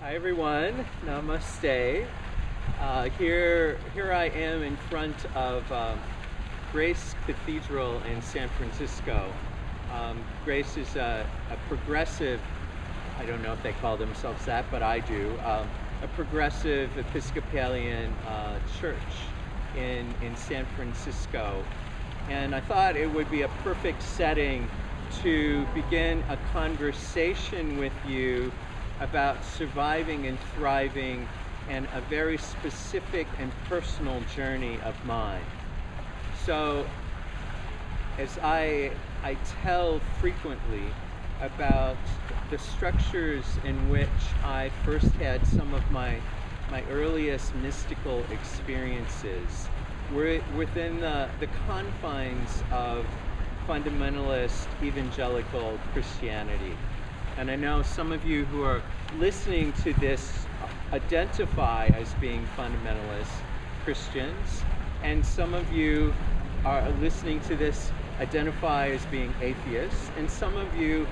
Hi everyone, namaste. Here I am in front of Grace Cathedral in San Francisco. Grace is a progressive, I don't know if they call themselves that, but I do, a progressive Episcopalian church in San Francisco. And I thought it would be a perfect setting to begin a conversation with you about surviving and thriving and a very specific and personal journey of mine. So as I tell frequently about the structures in which I first had some of my earliest mystical experiences were within the confines of fundamentalist evangelical Christianity. And I know some of you who are listening to this identify as being fundamentalist Christians, and some of you are listening to this identify as being atheists, and some of you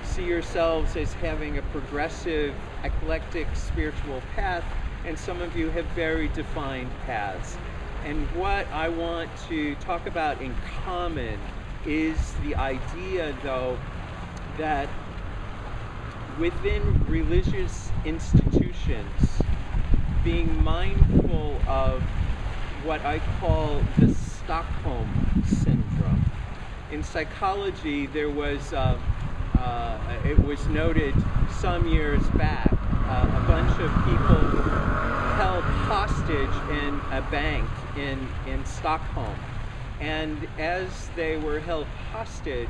see yourselves as having a progressive, eclectic spiritual path, and some of you have very defined paths. And what I want to talk about in common is the idea, though, that within religious institutions, being mindful of what I call the Stockholm syndrome. In psychology, there was, it was noted some years back, a bunch of people held hostage in a bank in Stockholm. And as they were held hostage,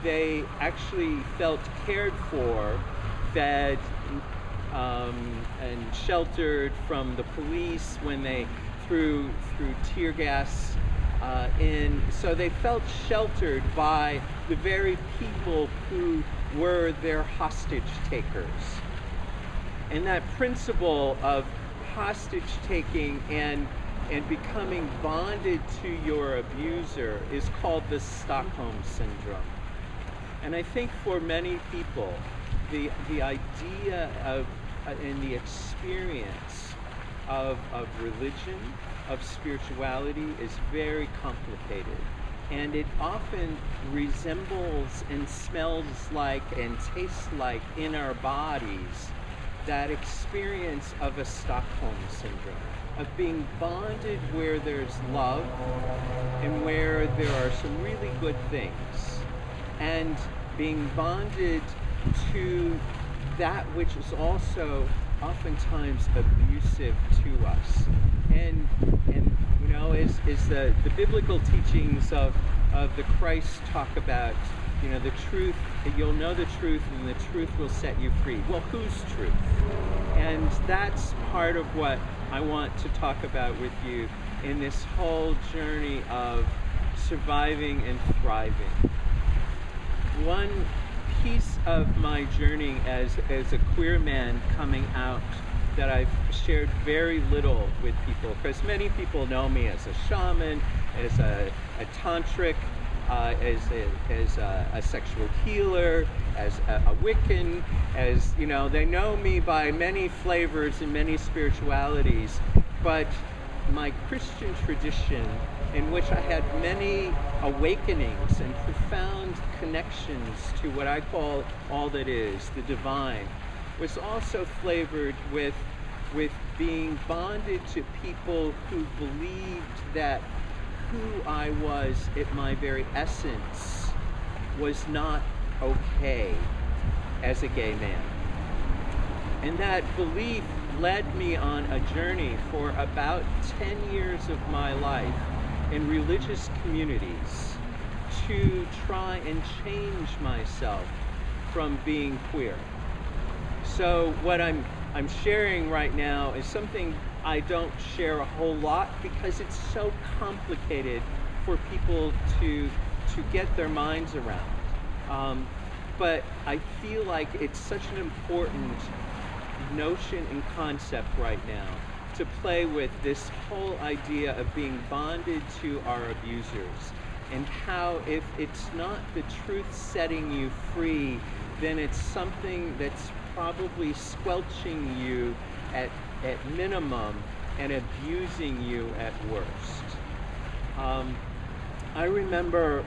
they actually felt cared for, fed, and sheltered from the police when they threw tear gas in. So they felt sheltered by the very people who were their hostage takers. And that principle of hostage taking and becoming bonded to your abuser is called the Stockholm syndrome. And I think for many people, the idea of and the experience of religion, of spirituality is very complicated. And it often resembles and smells like and tastes like in our bodies that experience of a Stockholm syndrome, of being bonded where there's love and where there are some really good things, and being bonded to that which is also oftentimes abusive to us. And you know, as the biblical teachings of the Christ talk about, you know, the truth, you'll know the truth and the truth will set you free. Well, whose truth? And that's part of what I want to talk about with you in this whole journey of surviving and thriving. One piece of my journey as a queer man coming out that I've shared very little with people, because many people know me as a shaman, as a tantric, as a sexual healer, as a Wiccan, as, you know, they know me by many flavors and many spiritualities, but my Christian tradition, in which I had many awakenings and profound connections to what I call all that is, the divine, was also flavored with being bonded to people who believed that who I was at my very essence was not okay as a gay man. And that belief led me on a journey for about 10 years of my life in religious communities to try and change myself from being queer. So what I'm sharing right now is something I don't share a whole lot because it's so complicated for people to get their minds around. But I feel like it's such an important notion and concept right now to play with, this whole idea of being bonded to our abusers, and how if it's not the truth setting you free, then it's something that's probably squelching you at minimum and abusing you at worst. I remember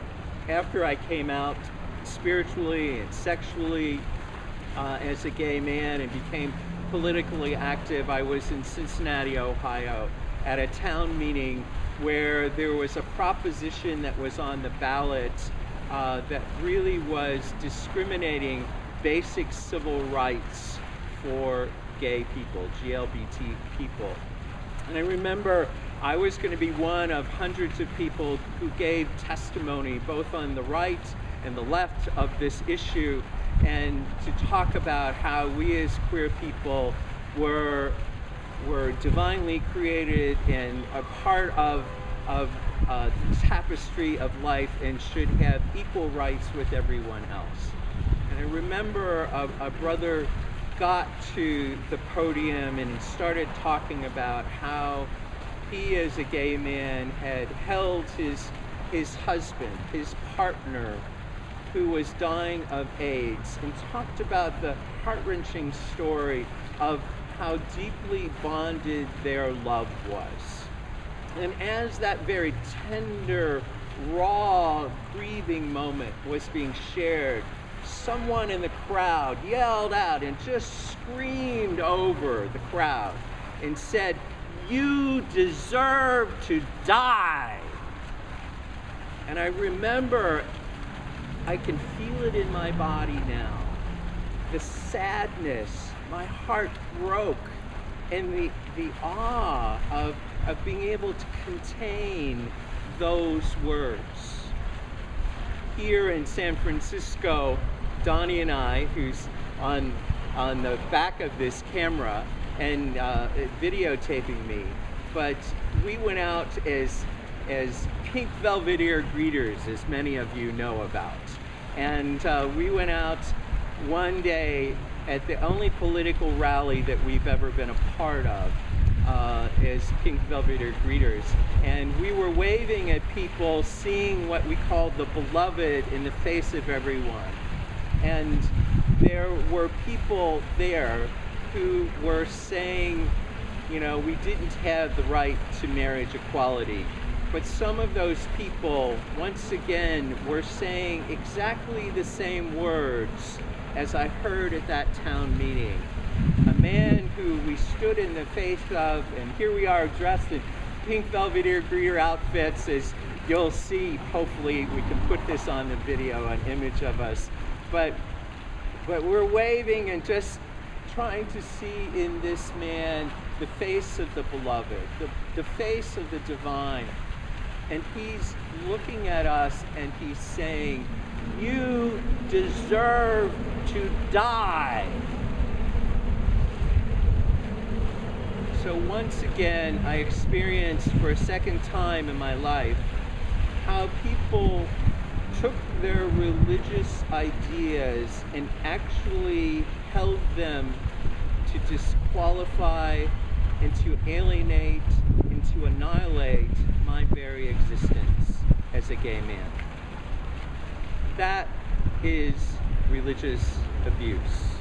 after I came out spiritually and sexually as a gay man and became politically active, I was in Cincinnati, Ohio, at a town meeting where there was a proposition that was on the ballot that really was discriminating basic civil rights for gay people, GLBT people. And I remember I was going to be one of hundreds of people who gave testimony both on the right and the left of this issue, and to talk about how we as queer people were divinely created and a part of the tapestry of life and should have equal rights with everyone else. And I remember a brother got to the podium and started talking about how he as a gay man had held his husband, his partner, who was dying of AIDS, and talked about the heart-wrenching story of how deeply bonded their love was. And as that very tender, raw, grieving moment was being shared, someone in the crowd yelled out and just screamed over the crowd and said, "You deserve to die." And I remember, I can feel it in my body now, the sadness, my heart broke, and the awe of being able to contain those words. Here in San Francisco, Donnie and I, who's on the back of this camera and videotaping me, but we went out as pink velveteer greeters, as many of you know about. And we went out one day at the only political rally that we've ever been a part of as pink velveteer greeters. And we were waving at people, seeing what we called the beloved in the face of everyone. And there were people there who were saying, you know, we didn't have the right to marriage equality. But some of those people, once again, were saying exactly the same words as I heard at that town meeting. A man who we stood in the face of, and here we are dressed in pink velveteer greeter outfits, as you'll see. Hopefully we can put this on the video, an image of us. But we're waving and just trying to see in this man the face of the beloved, the face of the divine. And he's looking at us and he's saying, "You deserve to die." So once again, I experienced for a second time in my life how people took their religious ideas and actually held them to disqualify and to alienate and to annihilate my very existence as a gay man. That is religious abuse.